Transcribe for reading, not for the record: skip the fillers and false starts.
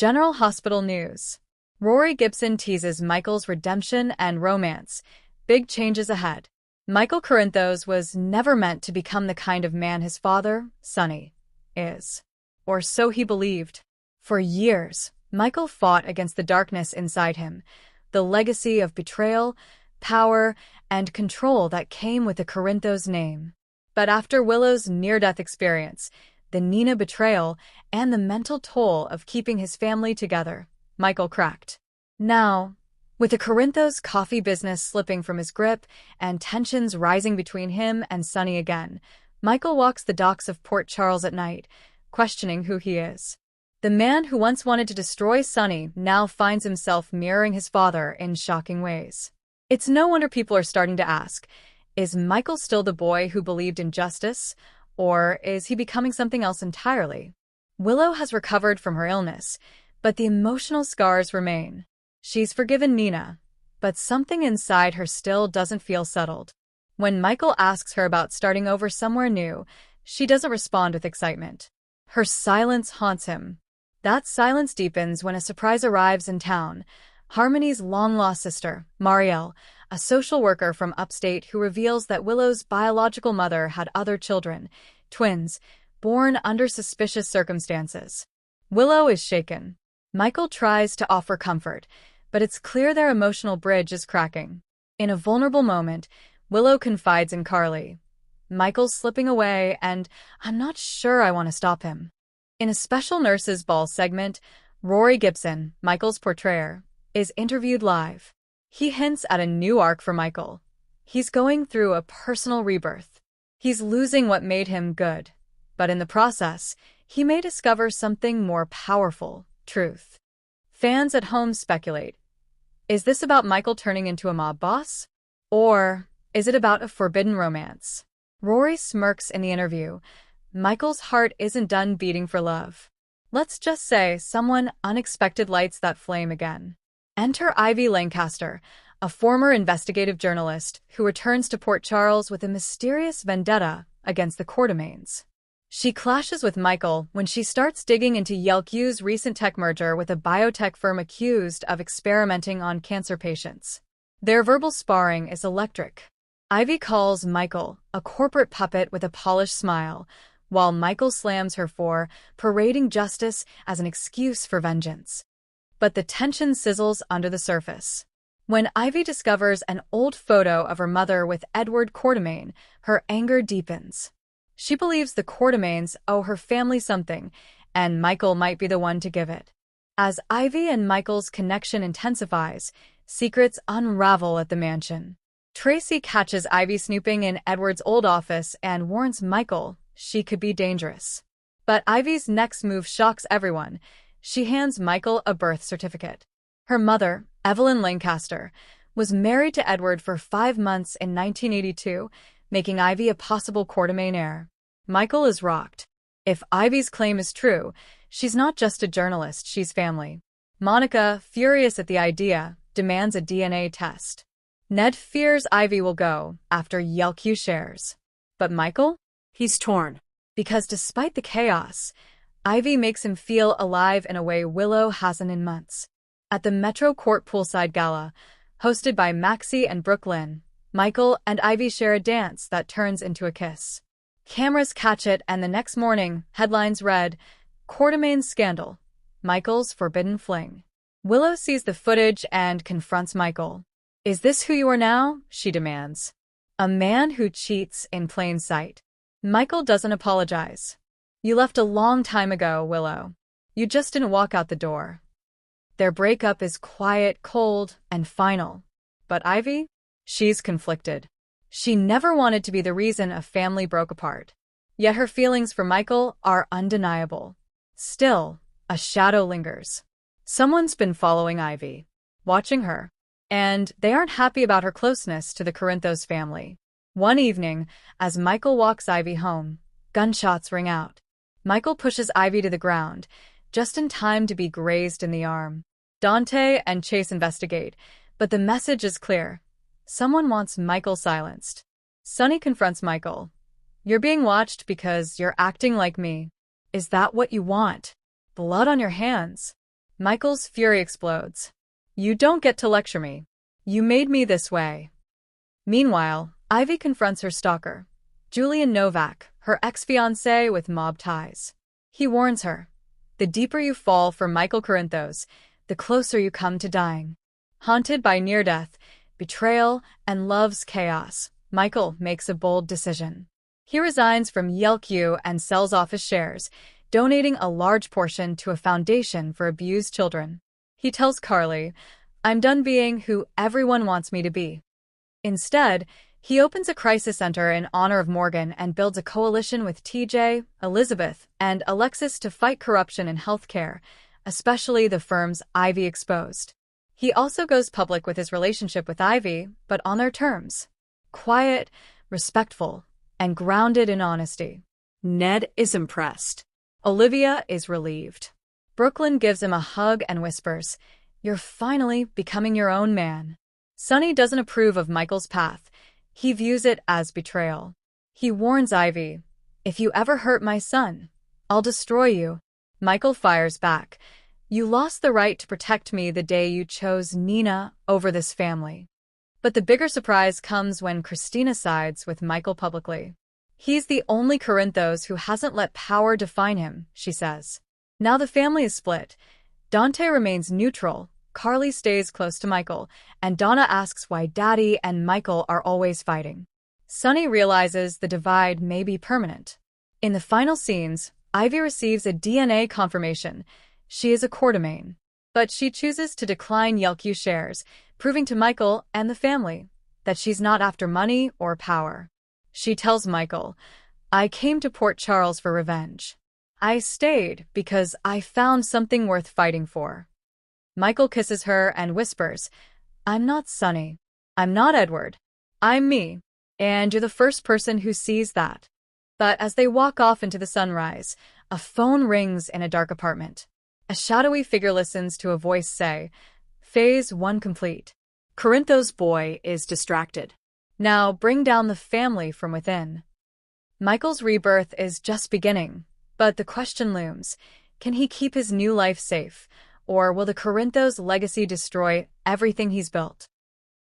General Hospital News. Rory Gibson teases Michael's redemption and romance. Big changes ahead. Michael Corinthos was never meant to become the kind of man his father, Sonny, is. Or so he believed. For years, Michael fought against the darkness inside him, the legacy of betrayal, power, and control that came with the Corinthos name. But after Willow's near-death experience, the Nina betrayal, and the mental toll of keeping his family together, Michael cracked. Now, with the Corinthos coffee business slipping from his grip and tensions rising between him and Sonny again, Michael walks the docks of Port Charles at night, questioning who he is. The man who once wanted to destroy Sonny now finds himself mirroring his father in shocking ways. It's no wonder people are starting to ask, is Michael still the boy who believed in justice, or is he becoming something else entirely? Willow has recovered from her illness, but the emotional scars remain. She's forgiven Nina, but something inside her still doesn't feel settled. When Michael asks her about starting over somewhere new, she doesn't respond with excitement. Her silence haunts him. That silence deepens when a surprise arrives in town. Harmony's long-lost sister, Marielle, a social worker from upstate who reveals that Willow's biological mother had other children, twins, born under suspicious circumstances. Willow is shaken. Michael tries to offer comfort, but it's clear their emotional bridge is cracking. In a vulnerable moment, Willow confides in Carly. Michael's slipping away, and I'm not sure I want to stop him. In a special nurses' ball segment, Rory Gibson, Michael's portrayer, is interviewed live. He hints at a new arc for Michael. He's going through a personal rebirth. He's losing what made him good. But in the process, he may discover something more powerful, truth. Fans at home speculate. Is this about Michael turning into a mob boss? Or is it about a forbidden romance? Rory smirks in the interview. Michael's heart isn't done beating for love. Let's just say someone unexpected lights that flame again. Enter Ivy Lancaster, a former investigative journalist who returns to Port Charles with a mysterious vendetta against the Quartermaines. She clashes with Michael when she starts digging into Yelku's recent tech merger with a biotech firm accused of experimenting on cancer patients. Their verbal sparring is electric. Ivy calls Michael a corporate puppet with a polished smile, while Michael slams her for parading justice as an excuse for vengeance. But the tension sizzles under the surface. When Ivy discovers an old photo of her mother with Edward Quartermaine, her anger deepens. She believes the Quartermaines owe her family something, and Michael might be the one to give it. As Ivy and Michael's connection intensifies, secrets unravel at the mansion. Tracy catches Ivy snooping in Edward's old office and warns Michael she could be dangerous. But Ivy's next move shocks everyone. She hands Michael a birth certificate. Her mother, Evelyn Lancaster, was married to Edward for 5 months in 1982, making Ivy a possible Quartermaine heir. Michael is rocked. If Ivy's claim is true, she's not just a journalist, she's family. Monica, furious at the idea, demands a DNA test. Ned fears Ivy will go after Yelku shares. But Michael? He's torn. Because despite the chaos, Ivy makes him feel alive in a way Willow hasn't in months. At the Metro Court Poolside Gala, hosted by Maxie and Brooklyn, Michael and Ivy share a dance that turns into a kiss. Cameras catch it, and the next morning, headlines read, Quartermaine Scandal, Michael's Forbidden Fling. Willow sees the footage and confronts Michael. Is this who you are now? She demands. A man who cheats in plain sight. Michael doesn't apologize. You left a long time ago, Willow. You just didn't walk out the door. Their breakup is quiet, cold, and final. But Ivy? She's conflicted. She never wanted to be the reason a family broke apart. Yet her feelings for Michael are undeniable. Still, a shadow lingers. Someone's been following Ivy, watching her, and they aren't happy about her closeness to the Corinthos family. One evening, as Michael walks Ivy home, gunshots ring out. Michael pushes Ivy to the ground, just in time to be grazed in the arm. Dante and Chase investigate, but the message is clear. Someone wants Michael silenced. Sonny confronts Michael. You're being watched because you're acting like me. Is that what you want? Blood on your hands. Michael's fury explodes. You don't get to lecture me. You made me this way. Meanwhile, Ivy confronts her stalker, Julian Novak, her ex-fiancé with mob ties. He warns her, the deeper you fall for Michael Corinthos, the closer you come to dying. Haunted by near-death, betrayal, and love's chaos, Michael makes a bold decision. He resigns from YLQ and sells off his shares, donating a large portion to a foundation for abused children. He tells Carly, I'm done being who everyone wants me to be. Instead, he opens a crisis center in honor of Morgan and builds a coalition with TJ, Elizabeth, and Alexis to fight corruption in healthcare, especially the firms Ivy exposed. He also goes public with his relationship with Ivy, but on their terms. Quiet, respectful, and grounded in honesty. Ned is impressed. Olivia is relieved. Brooklyn gives him a hug and whispers, You're finally becoming your own man. Sonny doesn't approve of Michael's path. He views it as betrayal. He warns Ivy, If you ever hurt my son, I'll destroy you. Michael fires back, You lost the right to protect me the day you chose Nina over this family. But the bigger surprise comes when Christina sides with Michael publicly. He's the only Corinthos who hasn't let power define him, she says. Now the family is split. Dante remains neutral, Carly stays close to Michael, and Donna asks why Daddy and Michael are always fighting. Sonny realizes the divide may be permanent. In the final scenes, Ivy receives a DNA confirmation. She is a Quartermain. But she chooses to decline YLQ shares, proving to Michael and the family that she's not after money or power. She tells Michael, I came to Port Charles for revenge. I stayed because I found something worth fighting for. Michael kisses her and whispers, I'm not Sonny. I'm not Edward. I'm me. And you're the first person who sees that. But as they walk off into the sunrise, a phone rings in a dark apartment. A shadowy figure listens to a voice say, Phase 1 complete. Corinthos' boy is distracted. Now bring down the family from within. Michael's rebirth is just beginning, but the question looms, can he keep his new life safe, or will the Corinthos legacy destroy everything he's built?